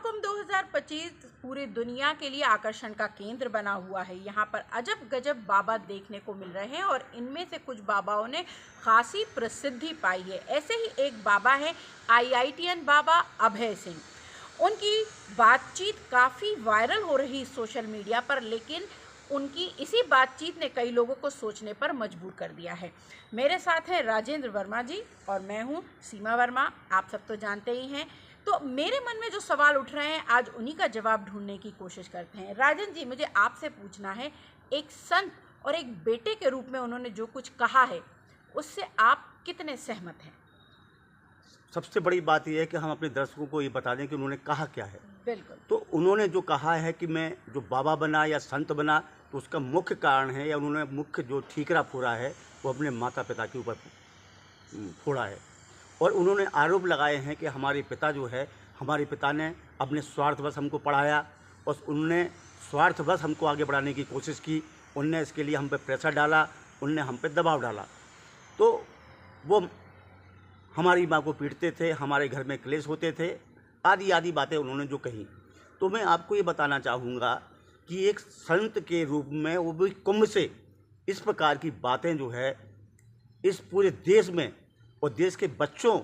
महाकुंभ 2025 पूरी दुनिया के लिए आकर्षण का केंद्र बना हुआ है। यहाँ पर अजब गजब बाबा देखने को मिल रहे हैं और इनमें से कुछ बाबाओं ने खासी प्रसिद्धि पाई है। ऐसे ही एक बाबा है IITian बाबा अभय सिंह। उनकी बातचीत काफ़ी वायरल हो रही सोशल मीडिया पर, लेकिन उनकी इसी बातचीत ने कई लोगों को सोचने पर मजबूर कर दिया है। मेरे साथ हैं राजेंद्र वर्मा जी और मैं हूँ सीमा वर्मा, आप सब तो जानते ही हैं। तो मेरे मन में जो सवाल उठ रहे हैं आज उन्हीं का जवाब ढूंढने की कोशिश करते हैं। राजन जी, मुझे आपसे पूछना है, एक संत और एक बेटे के रूप में उन्होंने जो कुछ कहा है उससे आप कितने सहमत हैं? सबसे बड़ी बात यह है कि हम अपने दर्शकों को ये बता दें कि उन्होंने कहा क्या है। बिल्कुल। तो उन्होंने जो कहा है कि मैं जो बाबा बना या संत बना, तो उसका मुख्य कारण है या उन्होंने मुख्य जो ठीकरा फोड़ा है वो अपने माता पिता के ऊपर फोड़ा है। और उन्होंने आरोप लगाए हैं कि हमारे पिता जो है, हमारे पिता ने अपने स्वार्थवश हमको पढ़ाया और उनने स्वार्थवश हमको आगे बढ़ाने की कोशिश की। उनने इसके लिए हम पे प्रेशर डाला, उनने हम पे दबाव डाला। तो वो हमारी माँ को पीटते थे, हमारे घर में क्लेश होते थे, आदि आदि बातें उन्होंने जो कही। तो मैं आपको ये बताना चाहूँगा कि एक संत के रूप में वो भी कुंभ से इस प्रकार की बातें जो है इस पूरे देश में और देश के बच्चों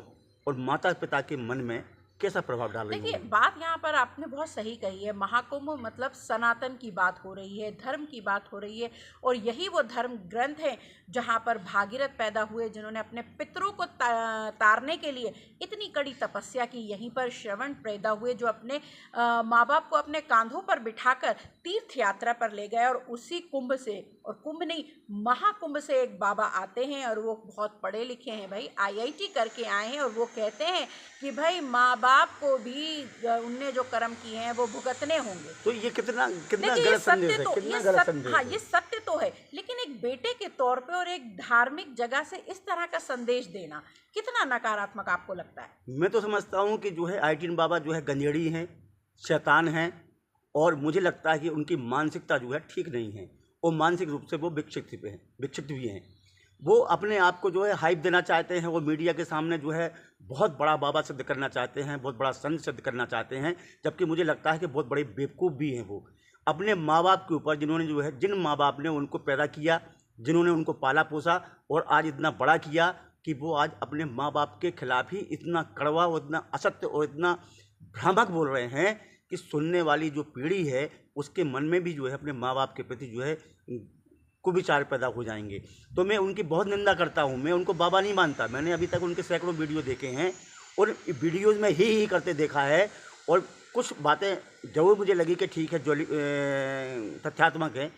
और माता पिता के मन में कैसा प्रभाव डाल रही है। देखिए, बात यहाँ पर आपने बहुत सही कही है। महाकुंभ मतलब सनातन की बात हो रही है, धर्म की बात हो रही है और यही वो धर्म ग्रंथ है जहाँ पर भागीरथ पैदा हुए, जिन्होंने अपने पितरों को तारने के लिए इतनी कड़ी तपस्या की। यहीं पर श्रवण पैदा हुए जो अपने माँ बाप को अपने कांधों पर बिठाकर तीर्थ यात्रा पर ले गए। और उसी कुंभ से, और कुंभ नहीं महाकुंभ से एक बाबा आते हैं और वो बहुत पढ़े लिखे हैं भाई, IIT करके आए हैं और वो कहते हैं कि भाई माँ बाप को भी उनने जो कर्म किए हैं वो भुगतने होंगे। तो ये कितना गलत संदेश है, कितना गलत संदेश है। ये सत्य तो है, लेकिन एक बेटे के तौर पे और एक धार्मिक जगह से इस तरह का संदेश देना कितना नकारात्मक आपको लगता है? मैं तो समझता हूँ कि जो है IITian बाबा जो है गंजेड़ी हैं, शैतान हैं और मुझे लगता है कि उनकी मानसिकता जो है ठीक नहीं है और मानसिक रूप से वो विक्षिप्त भी हैं। वो अपने आप को जो है हाइप देना चाहते हैं, वो मीडिया के सामने जो है बहुत बड़ा बाबा सिद्ध करना चाहते हैं, बहुत बड़ा संत सिद्ध करना चाहते हैं, जबकि मुझे लगता है कि बहुत बड़े बेवकूफ़ भी हैं। वो अपने माँ बाप के ऊपर, जिन्होंने जो है, जिन माँ बाप ने उनको पैदा किया, जिन्होंने उनको पाला पोसा और आज इतना बड़ा किया, कि वो आज अपने माँ बाप के खिलाफ ही इतना कड़वा और इतना असत्य और इतना भ्रामक बोल रहे हैं कि सुनने वाली जो पीढ़ी है उसके मन में भी जो है अपने माँ बाप के प्रति जो है कुविचार पैदा हो जाएंगे। तो मैं उनकी बहुत निंदा करता हूँ। मैं उनको बाबा नहीं मानता। मैंने अभी तक उनके सैकड़ों वीडियो देखे हैं और वीडियोज़ में ही करते देखा है और कुछ बातें जरूर मुझे लगी कि ठीक है, जो तथ्यात्मक है,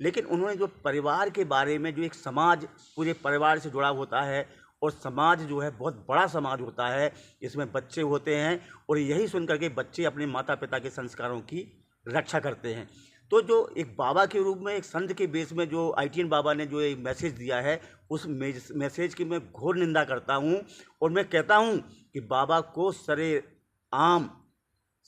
लेकिन उन्होंने जो परिवार के बारे में, जो एक समाज पूरे परिवार से जुड़ा होता है और समाज जो है बहुत बड़ा समाज होता है, इसमें बच्चे होते हैं और यही सुन करके बच्चे अपने माता पिता के संस्कारों की रक्षा करते हैं। तो जो एक बाबा के रूप में, एक संत के बेस में जो IITian बाबा ने जो एक मैसेज दिया है, उस मैसेज की मैं घोर निंदा करता हूं और मैं कहता हूं कि बाबा को सरेआम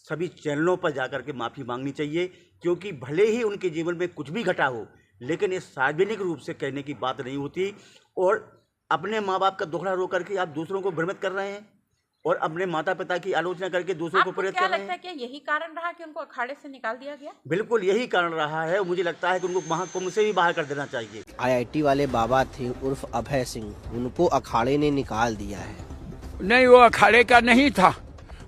सभी चैनलों पर जाकर के माफ़ी मांगनी चाहिए, क्योंकि भले ही उनके जीवन में कुछ भी घटा हो, लेकिन ये सार्वजनिक रूप से कहने की बात नहीं होती। और अपने माँ बाप का दुखड़ा रो करके आप दूसरों को भ्रमित कर रहे हैं और अपने माता पिता की आलोचना करके दूसरों को प्रेरित कर रहे हैं। आपको क्या लगता है कि यही कारण रहा कि उनको अखाड़े से निकाल दिया गया? बिल्कुल यही कारण रहा है। मुझे लगता है कि उनको महाकुंभ से भी बाहर कर देना चाहिए। IIT वाले बाबा थे उर्फ अभय सिंह, उनको अखाड़े ने निकाल दिया है। नहीं, वो अखाड़े का नहीं था,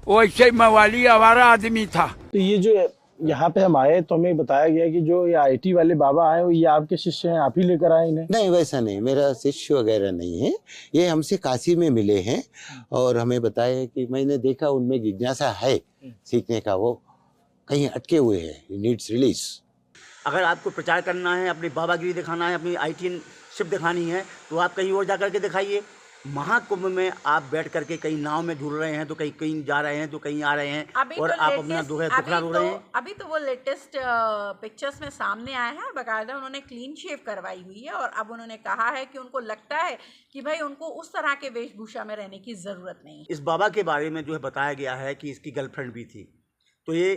वो ऐसे मवाली आवारा आदमी था। तो ये जो यहाँ पे हम आए तो हमें बताया गया कि जो ये IIT वाले बाबा आए ये आपके शिष्य हैं, आप ही लेकर आए इन्हें? नहीं, वैसा नहीं, मेरा शिष्य वगैरह नहीं है। ये हमसे काशी में मिले हैं और हमें बताया कि मैंने देखा उनमें जिज्ञासा है सीखने का, वो कहीं अटके हुए हैं, नीड्स रिलीज। अगर आपको प्रचार करना है, अपनी बाबागिरी दिखाना है, अपनी IITian शिप दिखानी है, तो आप कहीं और जा करके दिखाइए। महाकुंभ में आप बैठ करके कहीं नाव में झूल रहे हैं, तो कहीं कहीं जा रहे हैं, तो कहीं आ रहे हैं और आप अपना दुखड़ा रो रहे हैं। अभी तो वो लेटेस्ट पिक्चर्स में सामने आया है, बाकायदा उन्होंने क्लीन शेव करवाई हुई है और अब उन्होंने कहा है कि उनको लगता है कि भाई उनको उस तरह के वेशभूषा में रहने की ज़रूरत नहीं है। इस बाबा के बारे में जो है बताया गया है कि इसकी गर्लफ्रेंड भी थी, तो ये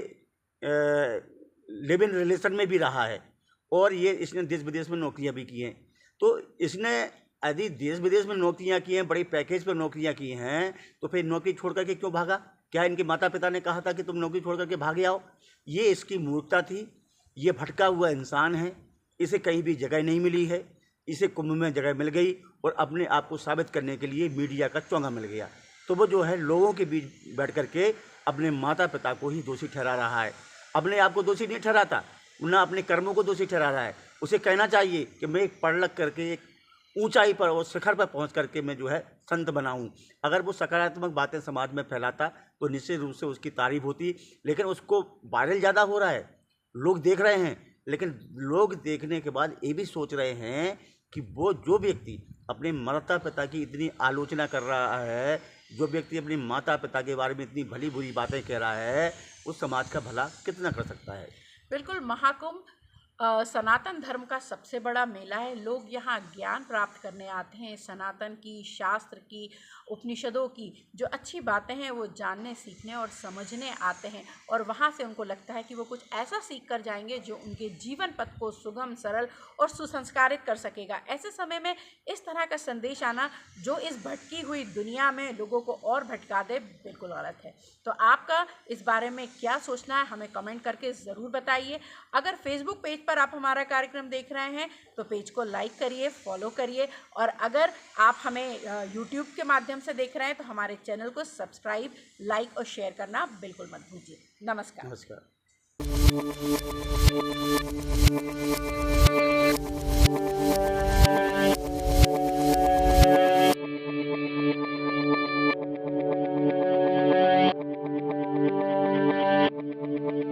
लिव इन रिलेशन में भी रहा है और ये इसने देश विदेश में नौकरियां भी की हैं। तो इसने यदि देश विदेश में नौकरियां की हैं, बड़े पैकेज पर नौकरियां की हैं, तो फिर नौकरी छोड़ करके क्यों भागा? क्या इनके माता पिता ने कहा था कि तुम नौकरी छोड़ करके भागे आओ? ये इसकी मूर्खता थी। ये भटका हुआ इंसान है, इसे कहीं भी जगह नहीं मिली है, इसे कुंभ में जगह मिल गई और अपने आप को साबित करने के लिए मीडिया का चोंगा मिल गया। तो वो जो है लोगों के बीच बैठ करके अपने माता पिता को ही दोषी ठहरा रहा है, अपने आप को दोषी नहीं ठहराता, ना अपने कर्मों को दोषी ठहरा रहा है। उसे कहना चाहिए कि मैं एक पढ़ लिख करके एक ऊंचाई पर और शिखर पर पहुंच करके मैं जो है संत बनाऊं। अगर वो सकारात्मक बातें समाज में फैलाता तो निश्चित रूप से उसकी तारीफ होती, लेकिन उसको वायरल ज़्यादा हो रहा है, लोग देख रहे हैं, लेकिन लोग देखने के बाद ये भी सोच रहे हैं कि वो जो व्यक्ति अपने माता पिता की इतनी आलोचना कर रहा है, जो व्यक्ति अपने माता पिता के बारे में इतनी भली बुरी बातें कह रहा है, उस समाज का भला कितना कर सकता है। बिल्कुल, महाकुंभ सनातन धर्म का सबसे बड़ा मेला है। लोग यहाँ ज्ञान प्राप्त करने आते हैं, सनातन की, शास्त्र की, उपनिषदों की जो अच्छी बातें हैं वो जानने, सीखने और समझने आते हैं, और वहाँ से उनको लगता है कि वो कुछ ऐसा सीख कर जाएंगे जो उनके जीवन पथ को सुगम, सरल और सुसंस्कारित कर सकेगा। ऐसे समय में इस तरह का संदेश आना जो इस भटकी हुई दुनिया में लोगों को और भटका दे, बिल्कुल गलत है। तो आपका इस बारे में क्या सोचना है, हमें कमेंट करके ज़रूर बताइए। अगर फेसबुक पेज पर आप हमारा कार्यक्रम देख रहे हैं तो पेज को लाइक करिए, फॉलो करिए, और अगर आप हमें यूट्यूब के माध्यम से देख रहे हैं तो हमारे चैनल को सब्सक्राइब, लाइक और शेयर करना बिल्कुल मत भूलिए। नमस्कार। नमस्कार।